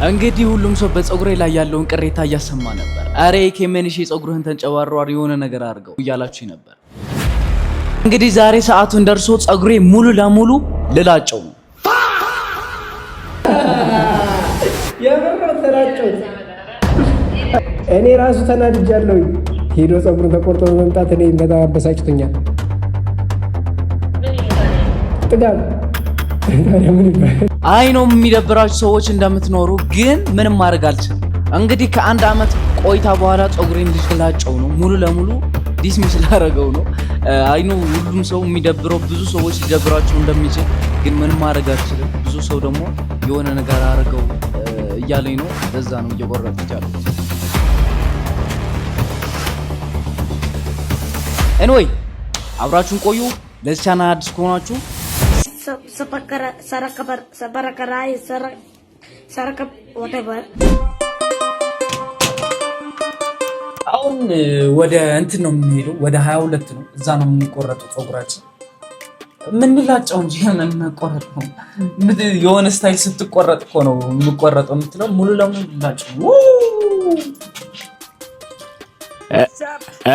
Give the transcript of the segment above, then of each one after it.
እንግዲህ ሁሉም ሰው በፀጉሬ ላይ ያለውን ቅሬታ እያሰማ ነበር። አሬ ከመንሽ ፀጉርህን ተንጨባሯል የሆነ ነገር አድርገው እያላችሁኝ ነበር። እንግዲህ ዛሬ ሰዓቱን ደርሶ ፀጉሬ ሙሉ ለሙሉ ልላጨው ነው። እኔ ራሱ ተናድጃለሁ። ሄዶ ፀጉሩን ተቆርጦ መምጣት እኔ በጣም አበሳጭቶኛል። ጥጋብ አይ ነው የሚደብራችሁ ሰዎች እንደምትኖሩ ግን ምንም ማድረግ አልችልም። እንግዲህ ከአንድ አመት ቆይታ በኋላ ፀጉሬን ልላጨው ነው። ሙሉ ለሙሉ ዲስሚስ ላደርገው ነው። አይ ነው ሁሉም ሰው የሚደብረው ብዙ ሰዎች ሊደብራቸው እንደሚችል ግን ምንም ማድረግ አልችልም። ብዙ ሰው ደግሞ የሆነ ነገር አድርገው እያለኝ ነው። ለዛ ነው እየቆረጥኩት ያለው። ኤኒዌይ አብራችሁን ቆዩ። ለዚህ ቻናል አዲስ ከሆናችሁ አሁን ወደ እንትን ነው የምንሄደው። ወደ 22 ነው እዛ ነው የምንቆረጠው ፀጉራችን ምንላጨው እንጂ የምንቆረጥ ነው። የሆነ ስታይል ስትቆረጥ እኮ ነው የምቆረጠው የምትለው ሙሉ ለሙሉ ላጨው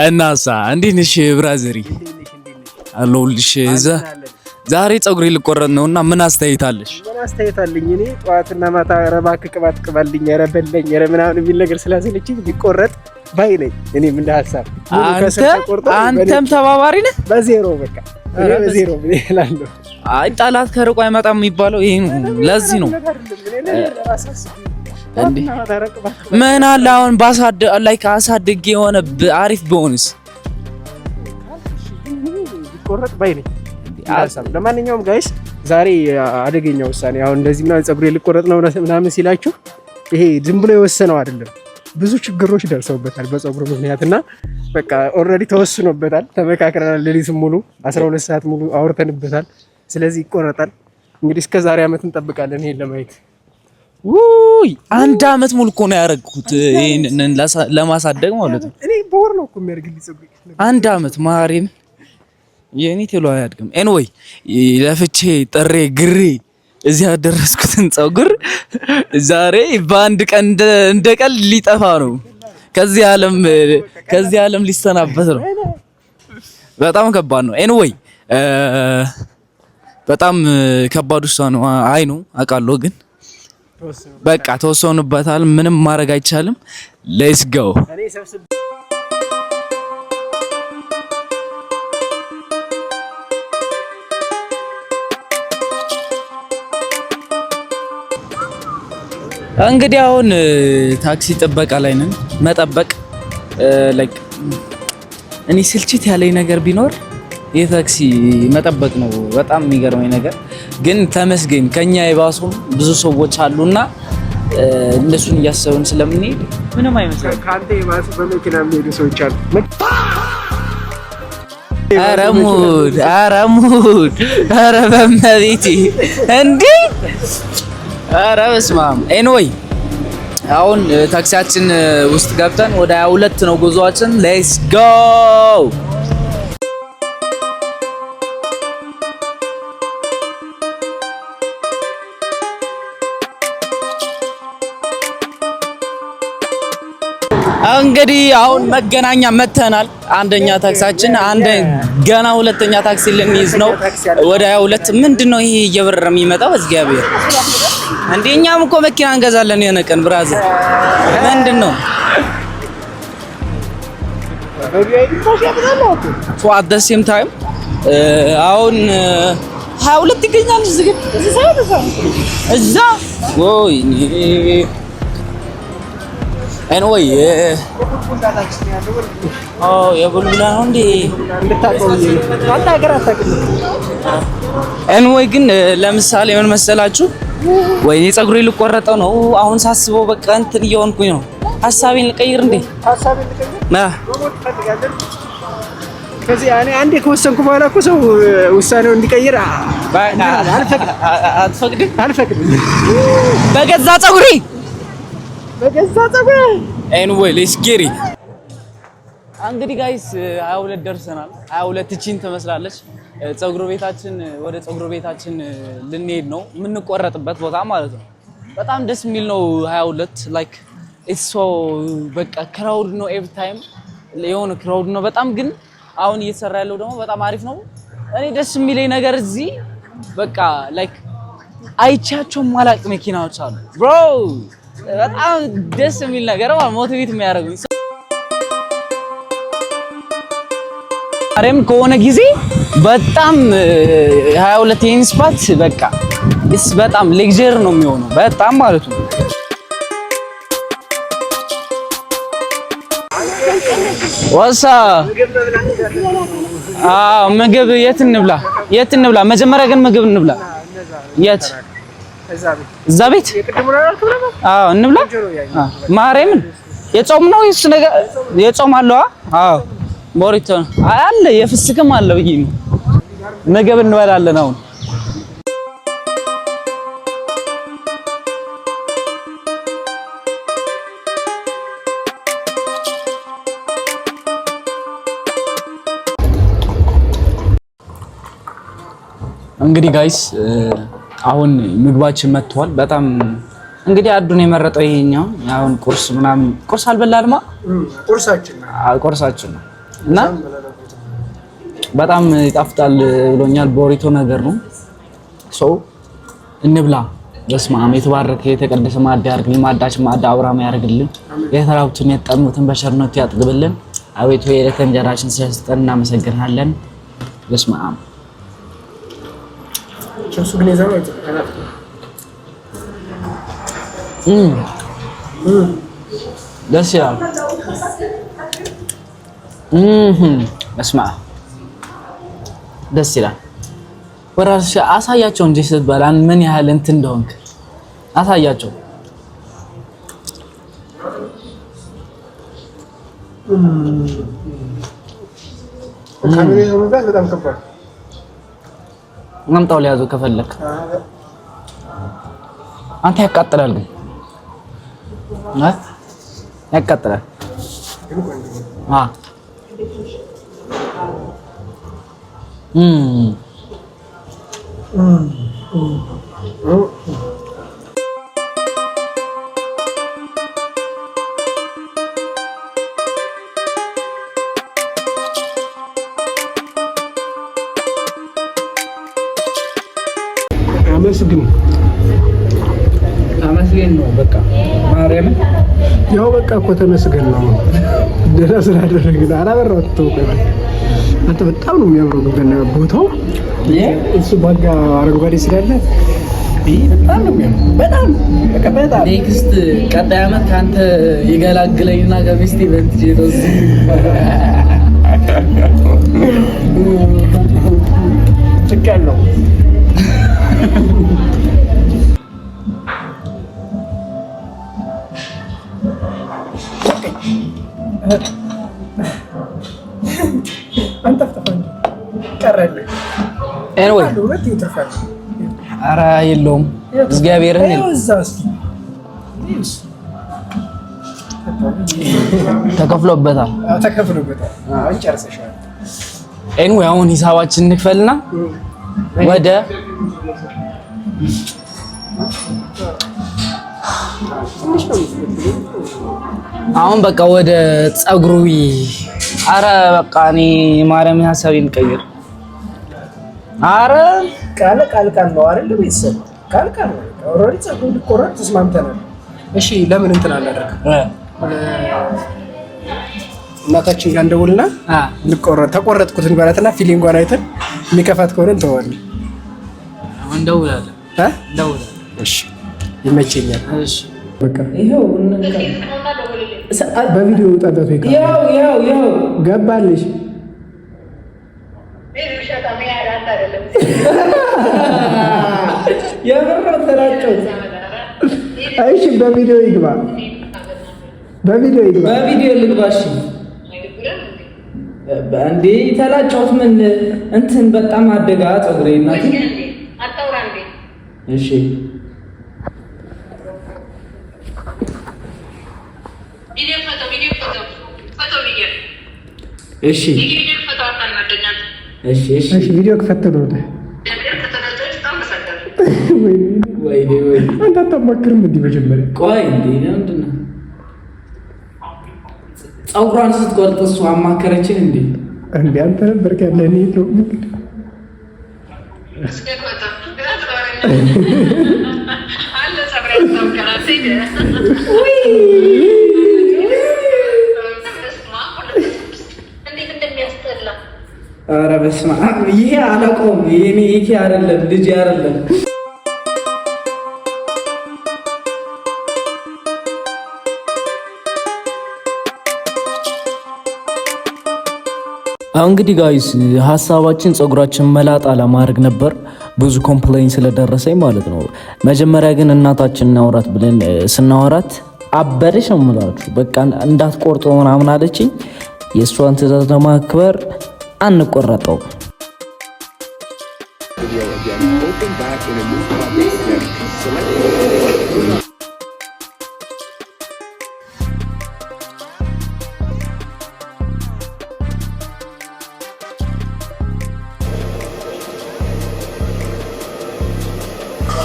እናሳ እንዴት ነሽ ብራዘሪ? አለሁልሽ። ዛሬ ፀጉሬ ልቆረጥ ነውና ምን አስተያየታለሽ? ምን አስተያየታለኝ? እኔ ጧትና ማታ ረባክ ቅባት ቅባልኝ ረበለኝ ረምናን የሚል ነገር ስላሰለችኝ ቢቆረጥ ባይ ነኝ። እኔም እንደ ሐሳብ አንተም ተባባሪ ነህ። በዜሮ በቃ በዜሮ ብላለሁ። አይ ጣላት ከርቆ አይመጣም የሚባለው ይሄ ነው። ለዚህ ነው እንዴ ምን አለ አሁን አሳድጌ የሆነ አሪፍ ቢሆንስ ቢቆረጥ ባይ ነኝ። ለማንኛውም ጋይስ ዛሬ አደገኛ ውሳኔ አሁን እንደዚህ ምናምን ፀጉሬ ልቆረጥ ነው ምናምን ሲላችሁ ይሄ ዝም ብሎ የወሰነው አይደለም። ብዙ ችግሮች ደርሰውበታል በፀጉሩ ምክንያትና በቃ ኦልሬዲ ተወስኖበታል። ተመካክረናል። ሌሊቱን ሙሉ 12 ሰዓት ሙሉ አውርተንበታል። ስለዚህ ይቆረጣል። እንግዲህ እስከ ዛሬ አመት እንጠብቃለን ይሄን ለማየት። ውይ አንድ አመት ሙሉ እኮ ነው ያደረኩት ይሄን ለማሳደግ ማለት ነው። እኔ በወር ነው እኮ የሚያደርግልኝ ፀጉሬ አንድ አመት ማሪም የኔ ቴሎ አያድግም። ኤኒዌይ ለፍቼ ጥሬ ግሬ እዚህ ያደረስኩትን ፀጉር ዛሬ በአንድ ቀን እንደቀል ሊጠፋ ነው። ከዚህ ዓለም ሊሰናበት ነው። በጣም ከባድ ነው። ኤኒዌይ በጣም ከባድ ውሳኔ ነው። አይ ነው አውቃለሁ፣ ግን በቃ ተወሰኑበታል። ምንም ማድረግ አይቻልም። ሌትስ ጎ እንግዲህ አሁን ታክሲ ጥበቃ ላይ ነን። መጠበቅ ላይክ እኔ ስልችት ያለኝ ነገር ቢኖር የታክሲ መጠበቅ ነው። በጣም የሚገርመኝ ነገር ግን ተመስገን ከኛ የባሱም ብዙ ሰዎች አሉና እነሱን እያሰብን ስለምንሄድ ምንም አይመስልም። ካንተ የባሱ በመኪና የሚሄዱ ሰዎች አሉ። ኧረ በመቤቴ እንዴ! ኧረ በስመ አብ። ኤኒዌይ አሁን ታክሲያችን ውስጥ ገብተን ወደ 22 ነው ጉዟችን። ሌትስ ጎ። እንግዲህ አሁን መገናኛ መተናል። አንደኛ ታክሲያችን ገና ሁለተኛ ታክሲ ልንይዝ ነው። ወደ 22 ምንድነው ይሄ እየበረረ የሚመጣው? እግዚአብሔር እንደኛም እኮ መኪና እንገዛለን የሆነ ቀን ብራዘር። ምንድነው ሶ አት ዘ ሴም ታይም አሁን 22 ይገኛል እዛ ወይ ኤኒዌይ የቡልቡላ ነው እንዴ? ኤኒዌይ ግን ለምሳሌ ምን መሰላችሁ? ወይኔ ፀጉሬ ልቆረጠው ነው አሁን ሳስበው በቃ እንትን እየሆንኩኝ ነው። ሐሳቤን ልቀይር እንዴ? ከዚህ እኔ አንዴ ከወሰንኩ በኋላ እኮ ሰው ውሳኔው እንዲቀይር አልፈቅድም። በገዛ ፀጉሬ ኤኒዌይ ሌትስ ጌት ኢት። እንግዲህ ጋይስ 22 ደርሰናል። 22 እቺን ትመስላለች ፀጉር ቤታችን። ወደ ፀጉር ቤታችን ልንሄድ ነው የምንቆረጥበት ቦታ ማለት ነው። በጣም ደስ የሚል ነው 22 ላይክ ኢትስ ሶ በቃ ክራውድ ነው ኤቭሪ ታይም የሆነ ክራውድ ነው በጣም ግን አሁን እየተሰራ ያለው ደግሞ በጣም አሪፍ ነው። እኔ ደስ የሚለኝ ነገር እዚህ በቃ ላይክ አይቻቸው ማላቅ መኪናዎች አሉ ብሮ በጣም ደስ የሚል ነገር ማለት ሞቲቬት የሚያደርጉኝ አሬም ከሆነ ጊዜ በጣም 22 ይሄን ስፓት በቃ እስ በጣም ሌክዠር ነው የሚሆነው በጣም ማለት ነው። ወሳ ምግብ የት እንብላ? መጀመሪያ ግን ምግብ እንብላ። የት? እዛ ቤት እንብላ። ማርያምን የጾም ነው እሱ ነገር የጾም አለው። ቦሪቶ አለ የፍስክም አለ ብዬ ነው። ምግብ እንበላለን አሁን። እንግዲህ ጋይስ አሁን ምግባችን መጥቷል። በጣም እንግዲህ አዱን የመረጠው ይሄኛው አሁን ቁርስ አልበላልማ ቁርሳችን ነው እና በጣም ይጣፍጣል ብሎኛል። ቦሪቶ ነገር ነው ሰው እንብላ። በስመ አብ የተባረከ የተቀደሰ ማዕድ ያርግልን። ማዕዳችን ማዕድ አብራም ያርግልን። የተራቡትን የጠሙትን በቸርነቱ ያጥግብልን። አቤቱ የዕለት እንጀራችንን ስለሰጠን እናመሰግናለን። በስመ አብ ቸርሱ ግን የዛው አይተናል። ደስ ይላል። በስመ አብ ደስ ይላል። ወራሽ አሳያቸው እንጂ ስትበላን ምን ያህል እንትን እንደሆንክ አሳያቸው። ካሜራው መብራት በጣም ከባድ አምጣው ሊያዘው ከፈለክ አንተ ያቃጥላል ግን ያቃጥላል። አመስግን ነው በቃ ማርያም ያው በቃ እኮ ተመስገን ነው። ደህና ስላደረግን አላበራሁት ተውቀናል። አንተ በጣም ነው የሚያምረው ግን ቦታው እሱ ባጋ አረንጓዴ ስላለ በጣም ነው የሚያምረው። በጣም ኔክስት ቀጣይ አመት ካንተ ይገላግለኝና ከሚስቴ በእንት ጄቶስ ትክክል ነው። አንተ ፍተፈን ቀረለ ኤንዌይ ሁለት ይተርፋል። ኧረ የለውም እግዚአብሔርን ተከፍሎበታል። አሁን ጨርሰሻል። ኤንዌይ አሁን ሂሳባችን እንክፈልና ወደ አሁን በቃ ወደ ፀጉሩዊ አረ በቃ እኔ ማርያም ሐሳቤን ቀይር። አረ ቃል ነው አይደል? ቤተሰብ ቃል ነው። ኦልሬዲ ፀጉሩ ሊቆረጥ ተስማምተናል። እሺ ለምን እንትን አላደረግም? እናታችን ጋር እንደውልና ተቆረጥኩት እንበላትና ፊሊንጓን አይተን የሚከፋት ከሆነ እንተዋለን። እንደውላለን። እሺ ይመቸኛል። እሺ በቃ ይሄው በቪዲዮ ወጣጣቱ ያው ገባልሽ። የምር ተላጨው። እሺ በቪዲዮ ይግባ። በቪዲዮ ልግባሽ እንዴ ተላጨውት ምን እንትን በጣም አደጋ ፀጉሬ እናት አጣውራ እንዴ። እሺ እሺ ቪዲዮ ከፈተሉ አንተ አታማክርም እንዴ? መጀመሪያ ቆይ እንዴ ምንድነው ፀጉሯን ስትቆርጥ እሱ አማከረችን እንዴ? እንዴ አንተ ነበር ያለ እኔ ነው አለ ሰብራው ተምከራሴ ኧረ በስመ አብ ይሄ አላውቀውም። ይሄ አይደለም ልጅ አይደለም። እንግዲህ ጋይስ ሀሳባችን ፀጉራችን መላጣ ለማድረግ ነበር፣ ብዙ ኮምፕሌን ስለደረሰኝ ማለት ነው። መጀመሪያ ግን እናታችን እናውራት ብለን ስናወራት አበደሽ ነው የምላችሁ። በቃ እንዳትቆርጦ ምናምን አለችኝ። የእሷን ትዕዛዝ ለማክበር አንቆረጠው።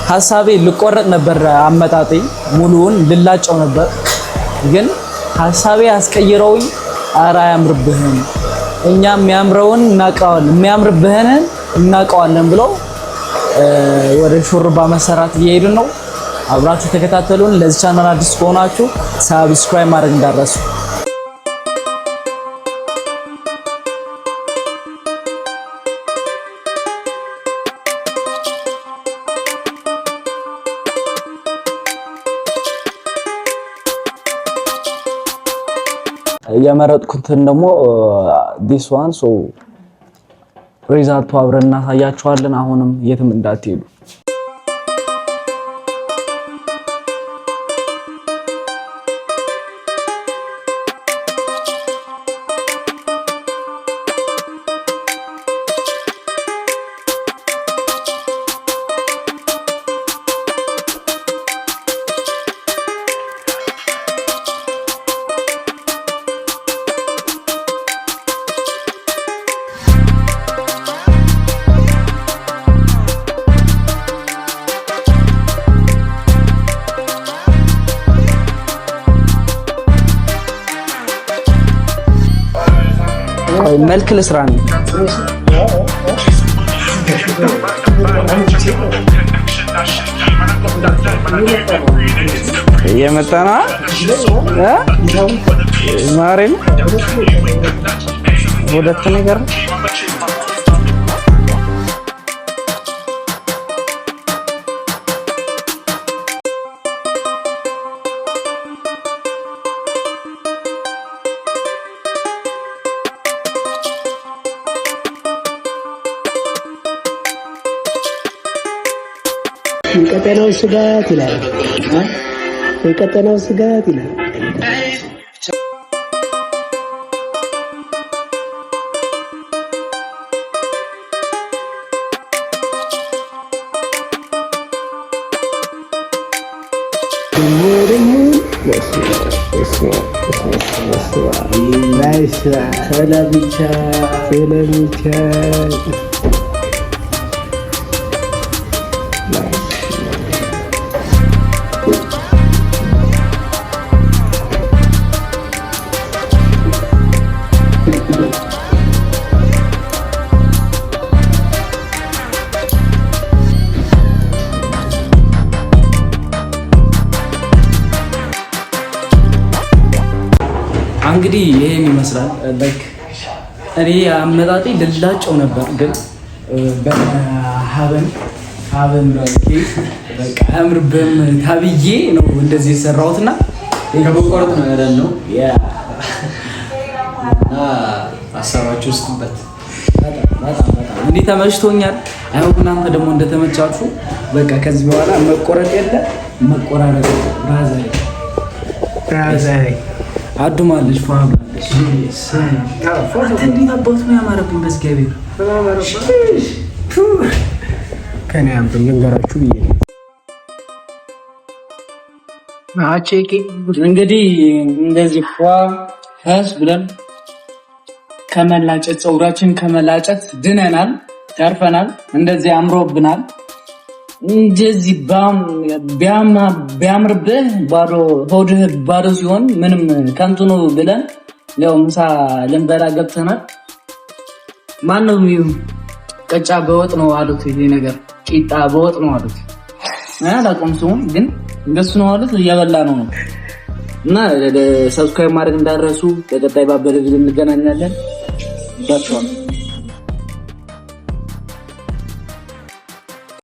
ሀሳቤ ልቆረጥ ነበር፣ አመጣጤ ሙሉውን ልላጨው ነበር። ግን ሀሳቤ አስቀይረውኝ ኧረ አያምርብህም፣ እኛ የሚያምረውን እናውቀዋለን፣ የሚያምርብህን እናውቀዋለን ብለው ወደ ሹርባ መሰራት እየሄዱ ነው። አብራችሁ ተከታተሉን። ለዚህ ቻናል አዲስ ከሆናችሁ ሳብስክራይብ ማድረግ እንዳትረሱ። የመረጥኩትን ደግሞ ዲስ ዋን ሶ ሪዛልቱ አብረን እናሳያችኋለን። አሁንም የትም እንዳትሄዱ። መልክ ልስራ ነው የመጣና ማሬን ሁለት ነገር የቀጠናው ስጋት ይላል። የቀጠናው ስጋት ይላል። እንግዲህ ይሄን ይመስላል። ላይክ እኔ አመጣጤ ልላጨው ነበር፣ ግን በሀበን ኬክ በቃ አያምርብህም ታብዬ ነው እንደዚህ የሰራሁትና ከመቆረጥ ነው ያለው። እና ሀሳባችሁ ውስጥበት በጣም እንዴ ተመችቶኛል። አይሆን እናንተ ደግሞ እንደተመቻችሁ። በቃ ከዚህ በኋላ መቆረጥ የለ መቆራረጥ ብራዘር አዱማለች ፋብራለች እንዴት አባቱ ነው ያማረብኝ። በዝገቤ ከኔ አምጥም ልንገራችሁ ብዬ አቼኪ እንግዲህ እንደዚህ ፈስ ብለን ከመላጨት ፀጉራችን ከመላጨት ድነናል፣ ተርፈናል። እንደዚህ አምሮብናል። እንደዚህ ቢያምርብህ ባዶ ሆድህ ባዶ ሲሆን ምንም ከንቱ ነው ብለን ያው ምሳ ልንበላ ገብተናል። ማነው ቀጫ በወጥ ነው አሉት። ይሄ ነገር ቂጣ በወጥ ነው አሉት። አላውቅም ስሙን ግን እንደሱ ነው አሉት። እያበላ ነው እና ሰብስክራይብ ማድረግ እንዳትረሱ። በቀጣይ ባበደ ቪዲዮ እንገናኛለን።